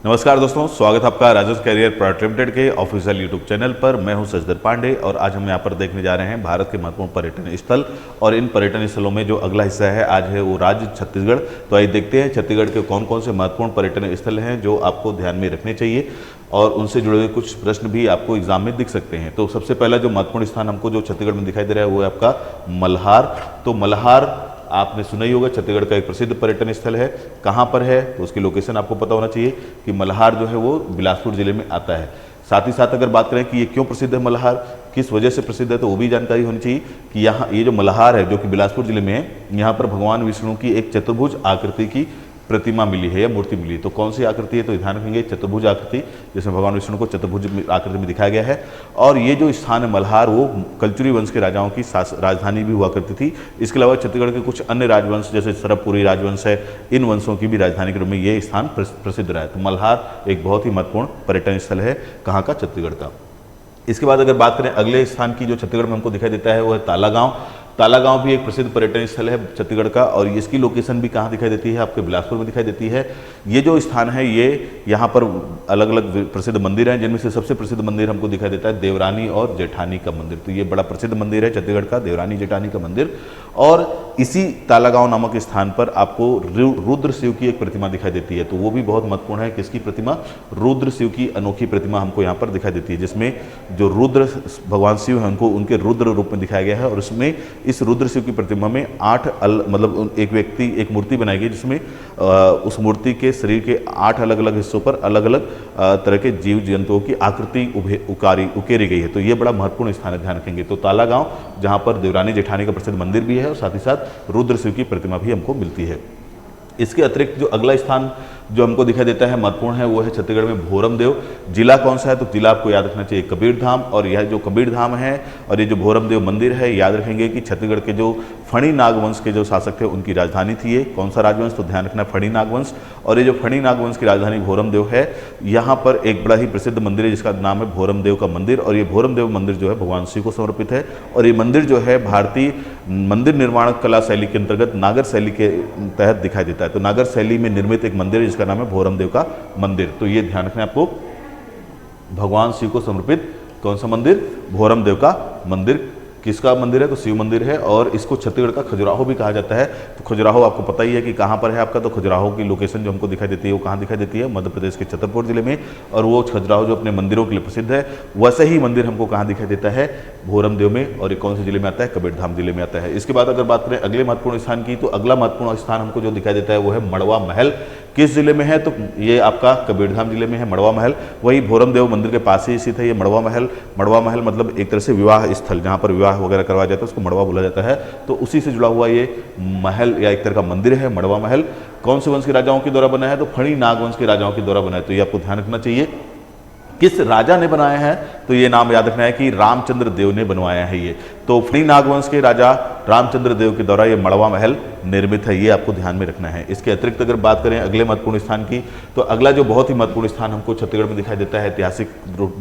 नमस्कार दोस्तों, स्वागत है आपका राजस्व कैरियर प्राइवेट लिमिटेड के ऑफिशियल यूट्यूब चैनल पर। मैं हूं शशिधर पांडे और आज हम यहां पर देखने जा रहे हैं भारत के महत्वपूर्ण पर्यटन स्थल। और इन पर्यटन स्थलों में जो अगला हिस्सा है आज है वो राज्य छत्तीसगढ़। तो आइए देखते हैं छत्तीसगढ़ के कौन कौन से महत्वपूर्ण पर्यटन स्थल हैं जो आपको ध्यान में रखने चाहिए और उनसे जुड़े हुए कुछ प्रश्न भी आपको एग्जाम में दिख सकते हैं। तो सबसे पहला जो महत्वपूर्ण स्थान हमको जो छत्तीसगढ़ में दिखाई दे रहा है वो है आपका मल्हार। तो मल्हार आपने सुना ही होगा, छत्तीसगढ़ का एक प्रसिद्ध पर्यटन स्थल है। कहाँ पर है तो उसकी लोकेशन आपको पता होना चाहिए कि मल्हार जो है वो बिलासपुर जिले में आता है। साथ ही साथ अगर बात करें कि ये क्यों प्रसिद्ध है मल्हार, किस वजह से प्रसिद्ध है, तो वो भी जानकारी होनी चाहिए कि यहाँ ये जो मल्हार है जो कि बिलासपुर जिले में है, यहाँ पर भगवान विष्णु की एक चतुर्भुज आकृति की प्रतिमा मिली है या मूर्ति मिली है। तो कौन सी आकृति है तो ध्यान रखेंगे, चतुर्भुज आकृति, जिसमें भगवान विष्णु को चतुर्भुज आकृति में दिखाया गया है। और ये जो स्थान है मल्हार वो कलचुरी वंश के राजाओं की राजधानी भी हुआ करती थी। इसके अलावा छत्तीसगढ़ के कुछ अन्य राजवंश जैसे सरबपुरी राजवंश है, इन वंशों की भी राजधानी के रूप में ये स्थान प्रसिद्ध रहा है। तो मल्हार एक बहुत ही महत्वपूर्ण पर्यटन स्थल है, कहाँ का, छत्तीसगढ़ का। इसके बाद अगर बात करें अगले स्थान की जो छत्तीसगढ़ में हमको दिखाई देता है वो है तालागांव। तालागांव भी एक प्रसिद्ध पर्यटन स्थल है छत्तीसगढ़ का और इसकी लोकेशन भी कहाँ दिखाई देती है, आपके बिलासपुर में दिखाई देती है। ये जो स्थान है ये यहाँ पर अलग अलग प्रसिद्ध मंदिर हैं, जिनमें से सबसे प्रसिद्ध मंदिर हमको दिखाई देता है देवरानी और जेठानी का मंदिर। तो ये बड़ा प्रसिद्ध मंदिर है छत्तीसगढ़ का, देवरानी जेठानी का मंदिर। और इसी तालागांव नामक स्थान पर आपको रुद्र शिव की एक प्रतिमा दिखाई देती है। तो वो भी बहुत महत्वपूर्ण है। किसकी प्रतिमा, रुद्र शिव की अनोखी प्रतिमा हमको यहाँ पर दिखाई देती है, जिसमें जो रुद्र भगवान शिव हैं उनको उनके रुद्र रूप में दिखाया गया है। और उसमें इस रुद्र शिव की प्रतिमा में मतलब एक व्यक्ति, एक मूर्ति बनाई गई जिसमें उस मूर्ति के शरीर के 8 अलग अलग हिस्सों पर अलग अलग तरह के जीव जंतुओं की आकृति उकेरी गई है। तो ये बड़ा महत्वपूर्ण स्थान है, ध्यान रखेंगे। तो तालागांव जहाँ पर देवरानी जेठानी का प्रसिद्ध मंदिर भी है और साथ ही साथ रुद्र शिव की प्रतिमा भी हमको मिलती है। इसके अतिरिक्त जो अगला स्थान जो हमको दिखाई देता है महत्वपूर्ण है वो है छत्तीसगढ़ में भोरम देव। जिला कौन सा है तो जिला आपको याद रखना चाहिए कबीर धाम। और यह जो कबीर धाम है और ये जो भोरम देव मंदिर है, याद रखेंगे कि छत्तीसगढ़ के जो फणी नागवंश के जो शासक थे उनकी राजधानी थी। ये कौन सा राजवंश तो ध्यान रखना, फणी नागवंश। और ये जो फणी नागवंश की राजधानी भोरम देव है, यहाँ पर एक बड़ा ही प्रसिद्ध मंदिर है जिसका नाम है भोरम देव का मंदिर। और ये भोरम देव मंदिर जो है भगवान शिव को समर्पित है। और ये मंदिर जो है भारतीय मंदिर निर्माण कला शैली के अंतर्गत नागर शैली के तहत दिखाई देता है। तो नागर शैली में निर्मित एक मंदिर है जिसका नाम है भोरम देव का मंदिर। तो ये ध्यान रखना है आपको, भगवान शिव को समर्पित कौन सा मंदिर, भोरम देव का मंदिर। किसका मंदिर है तो शिव मंदिर है। और इसको छत्तीसगढ़ का खजुराहो भी कहा जाता है। तो खजुराहो आपको पता ही है कि कहाँ पर है आपका। तो खजुराहो की लोकेशन जो हमको दिखाई देती है वो कहाँ दिखाई देती है, मध्य प्रदेश के छतरपुर जिले में। और वो खजुराहो जो अपने मंदिरों के लिए प्रसिद्ध है, वैसे ही मंदिर हमको कहाँ दिखाई देता है, भोरम देव में। और ये कौन से जिले में आता है, कबीरधाम जिले में आता है। इसके बाद अगर बात करें अगले महत्वपूर्ण स्थान की, तो अगला महत्वपूर्ण स्थान हमको जो दिखाई देता है वो है मड़वा महल। किस जिले में है तो ये आपका कबीरधाम जिले में है मड़वा महल। वही भोरम देव मंदिर के पास ही स्थित है ये मड़वा महल। मड़वा महल मतलब एक तरह से विवाह स्थल, जहाँ पर विवाह वगैरह करवाया जाता है उसको मड़वा बोला जाता है। तो उसी से जुड़ा हुआ ये महल या एक तरह का मंदिर है मड़वा महल। कौन से वंश के राजाओं के द्वारा बना है तो फणी नागवंश के राजाओं के द्वारा बना है। तो ये आपको ध्यान रखना चाहिए। किस राजा ने बनाया है तो ये नाम याद रखना है कि रामचंद्र देव ने बनवाया है ये। तो फणी नागवंश के राजा रामचंद्र देव के द्वारा ये मड़वा महल निर्मित है, ये आपको ध्यान में रखना है। इसके अतिरिक्त अगर बात करें अगले महत्वपूर्ण स्थान की, तो अगला जो बहुत ही महत्वपूर्ण स्थान हमको छत्तीसगढ़ में दिखाई देता है ऐतिहासिक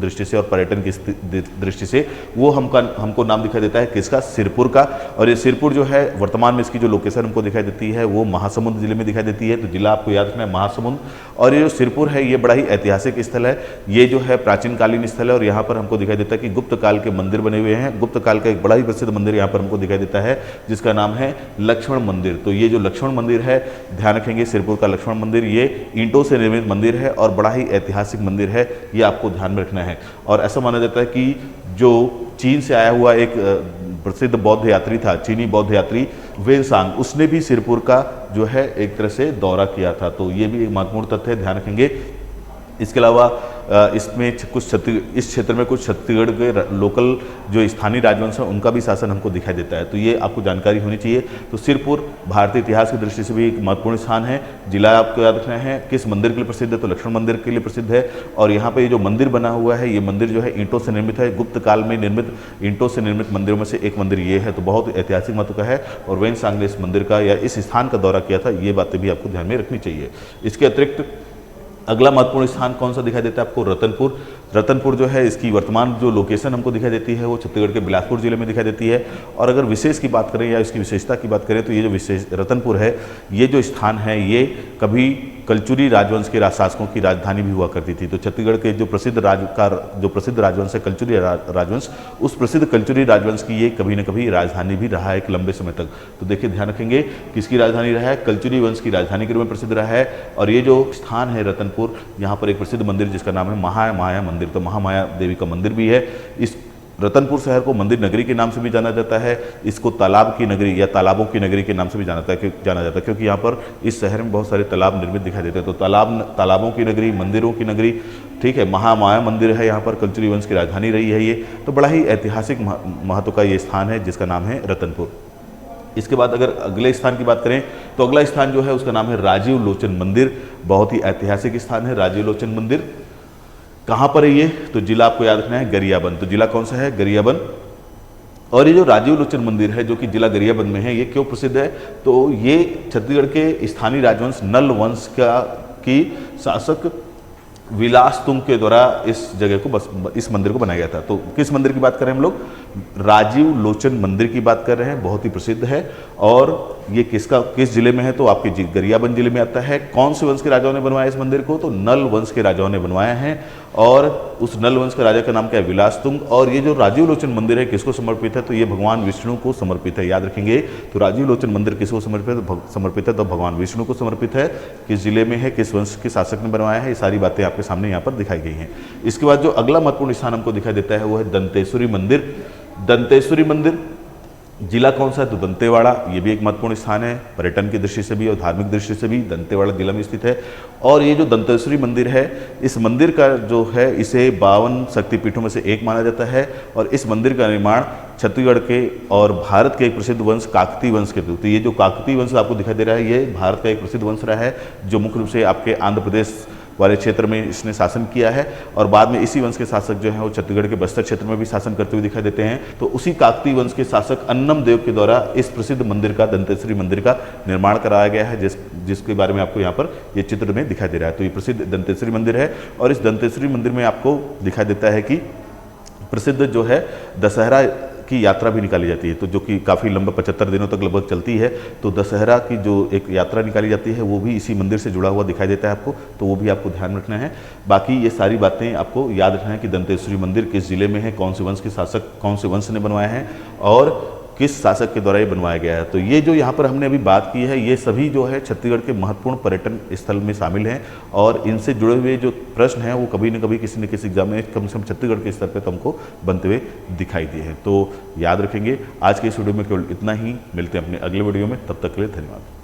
दृष्टि से और पर्यटन की दृष्टि से, वो हमको नाम दिखाई देता है किसका, सिरपुर का। और ये सिरपुर जो है वर्तमान में इसकी जो लोकेशन हमको दिखाई देती है वो महासमुंद जिले में दिखाई देती है। तो जिला आपको याद रखना है महासमुंद। और ये जो सिरपुर है ये बड़ा ही ऐतिहासिक स्थल है। ये जो है प्राचीन कालीन स्थल है और यहाँ पर हमको दिखाई देता है कि गुप्त काल के मंदिर बने हुए हैं। गुप्त काल का एक बड़ा ही प्रसिद्ध मंदिर यहाँ पर हमको दिखाई देता है जिसका नाम है लक्ष्मण मंदिर। तो ये जो लक्ष्मण मंदिर है, ध्यान रखेंगे सिरपुर का लक्ष्मण मंदिर, ये ईंटों से निर्मित मंदिर है और बड़ा ही ऐतिहासिक मंदिर है, ये आपको ध्यान में रखना है। और ऐसा माना जाता है कि जो चीन से आया हुआ एक प्रसिद्ध बौद्ध यात्री था, चीनी बौद्ध यात्री वेनसांग, उसने भी सिरपुर का जो है एक तरह से दौरा किया था। तो ये भी एक महत्वपूर्ण तथ्य है, ध्यान रखेंगे। इसके अलावा इसमें इस क्षेत्र में कुछ छत्तीसगढ़ के लोकल जो स्थानीय राजवंश हैं उनका भी शासन हमको दिखाई देता है। तो ये आपको जानकारी होनी चाहिए। तो सिरपुर भारतीय इतिहास की दृष्टि से भी एक महत्वपूर्ण स्थान है। जिला आपको याद रखना है। किस मंदिर के लिए प्रसिद्ध है तो लक्ष्मण मंदिर के लिए प्रसिद्ध है। और यहाँ पे ये जो मंदिर बना हुआ है, ये मंदिर जो है ईंटों से निर्मित है। गुप्त काल में निर्मित ईंटों से निर्मित मंदिरों में से एक मंदिर ये है। तो बहुत ऐतिहासिक महत्व का है और वेनसांग ने इस मंदिर का या इस स्थान का दौरा किया था, ये बातें भी आपको ध्यान में रखनी चाहिए। इसके अतिरिक्त अगला महत्वपूर्ण स्थान कौन सा दिखाई देता है आपको, रतनपुर। रतनपुर जो है इसकी वर्तमान जो लोकेशन हमको दिखाई देती है वो छत्तीसगढ़ के बिलासपुर जिले में दिखाई देती है। और अगर विशेष की बात करें या इसकी विशेषता की बात करें तो ये जो विशेष रतनपुर है, ये जो स्थान है ये कभी कलचुरी राजवंश के शासकों की राजधानी भी हुआ करती थी। तो छत्तीसगढ़ के जो प्रसिद्ध राजवंश है कलचुरी राजवंश, उस प्रसिद्ध कलचुरी राजवंश की ये कभी न कभी राजधानी भी रहा है एक लंबे समय तक। तो देखिए ध्यान रखेंगे किसकी राजधानी रहा है, कलचुरी वंश की राजधानी के रूप में प्रसिद्ध रहा है। और ये जो स्थान है रतनपुर, यहाँ पर एक प्रसिद्ध मंदिर जिसका नाम है महामाया मंदिर, तो महामाया देवी का मंदिर भी है। इस रतनपुर शहर को मंदिर नगरी के नाम से भी जाना जाता है, इसको तालाब की नगरी या तालाबों की नगरी के नाम से भी जाना जाता है क्योंकि यहाँ पर इस शहर में बहुत सारे तालाब निर्मित दिखाई देते हैं। तो तालाबों की नगरी, मंदिरों की नगरी, ठीक है, महामाया मंदिर है यहाँ पर, कलचुरी वंश की राजधानी रही है ये। तो बड़ा ही ऐतिहासिक महत्व का ये स्थान है जिसका नाम है रतनपुर। इसके बाद अगर अगले स्थान की बात करें तो अगला स्थान जो है उसका नाम है राजीव लोचन मंदिर। बहुत ही ऐतिहासिक स्थान है राजीव लोचन मंदिर। कहाँ पर है ये, तो जिला आपको याद रखना है गरियाबंद। तो जिला कौन सा है, गरियाबंद। और ये जो राजीव लोचन मंदिर है जो कि जिला गरियाबंद में है, ये क्यों प्रसिद्ध है, तो ये छत्तीसगढ़ के स्थानीय राजवंश नल वंश की शासक विलास तुंग के द्वारा इस जगह को इस मंदिर को बनाया गया था। तो किस मंदिर की बात कर रहे हैं हम लोग, राजीव लोचन मंदिर की बात कर रहे हैं, बहुत ही प्रसिद्ध है। और ये किस जिले में है, तो आपके गरियाबंद जिले में आता है। कौन से वंश के राजाओं ने बनवाया इस मंदिर को, तो नल वंश के राजाओं ने बनवाया है। और उस नल वंश के राजा का नाम क्या है, विलास तुंग। और ये जो राजीव लोचन मंदिर है किसको समर्पित है, तो ये भगवान विष्णु को समर्पित है, याद रखेंगे। तो राजीव लोचन मंदिर किसको समर्पित है, तो भगवान विष्णु को समर्पित है। किस जिले में है, किस वंश के शासक ने बनवाया है, ये सारी बातें आपके सामने यहाँ पर दिखाई गई हैं। इसके बाद जो अगला महत्वपूर्ण स्थान हमको दिखाई देता है वो है दंतेश्वरी मंदिर। दंतेश्वरी मंदिर जिला कौन सा है, तो दंतेवाड़ा। ये भी एक महत्वपूर्ण स्थान है, पर्यटन की दृष्टि से भी और धार्मिक दृष्टि से भी दंतेवाड़ा जिला में स्थित है। और ये जो दंतेश्वरी मंदिर है, इस मंदिर का जो है इसे 52 शक्तिपीठों में से एक माना जाता है। और इस मंदिर का निर्माण छत्तीसगढ़ के और भारत के एक प्रसिद्ध वंश काकतीय वंश के थे। तो ये जो काकतीय वंश आपको दिखाई दे रहा है, ये भारत का एक प्रसिद्ध वंश रहा है जो मुख्य रूप से आपके आंध्र प्रदेश वाले क्षेत्र में इसने शासन किया है। और बाद में इसी वंश के शासक जो हैं वो छत्तीसगढ़ के बस्तर क्षेत्र में भी शासन करते हुए दिखाई देते हैं। तो उसी काकतीय वंश के शासक अन्नम देव के द्वारा इस प्रसिद्ध मंदिर का, दंतेश्वरी मंदिर का निर्माण कराया गया है, जिसके बारे में आपको यहाँ पर ये चित्र में दिखाई दे रहा है। तो ये प्रसिद्ध दंतेश्वरी मंदिर है। और इस दंतेश्वरी मंदिर में आपको दिखाई देता है कि प्रसिद्ध जो है दशहरा की यात्रा भी निकाली जाती है, तो जो कि काफ़ी लंबा 75 दिनों तक लगभग चलती है। तो दशहरा की जो एक यात्रा निकाली जाती है वो भी इसी मंदिर से जुड़ा हुआ दिखाई देता है आपको, तो वो भी आपको ध्यान रखना है। बाकी ये सारी बातें आपको याद रखना है कि दंतेश्वरी मंदिर किस जिले में है, कौन से वंश के शासक, कौन से वंश ने बनवाया है और किस शासक के द्वारा ये बनवाया गया है। तो ये जो यहाँ पर हमने अभी बात की है, ये सभी जो है छत्तीसगढ़ के महत्वपूर्ण पर्यटन स्थल में शामिल हैं। और इनसे जुड़े हुए जो प्रश्न हैं वो कभी न कभी किसी न किसी एग्जाम में कम से कम छत्तीसगढ़ के स्तर पर तुमको बनते हुए दिखाई दिए हैं। तो याद रखेंगे। आज के इस वीडियो में केवल इतना ही, मिलते हैं अपने अगले वीडियो में, तब तक के लिए धन्यवाद।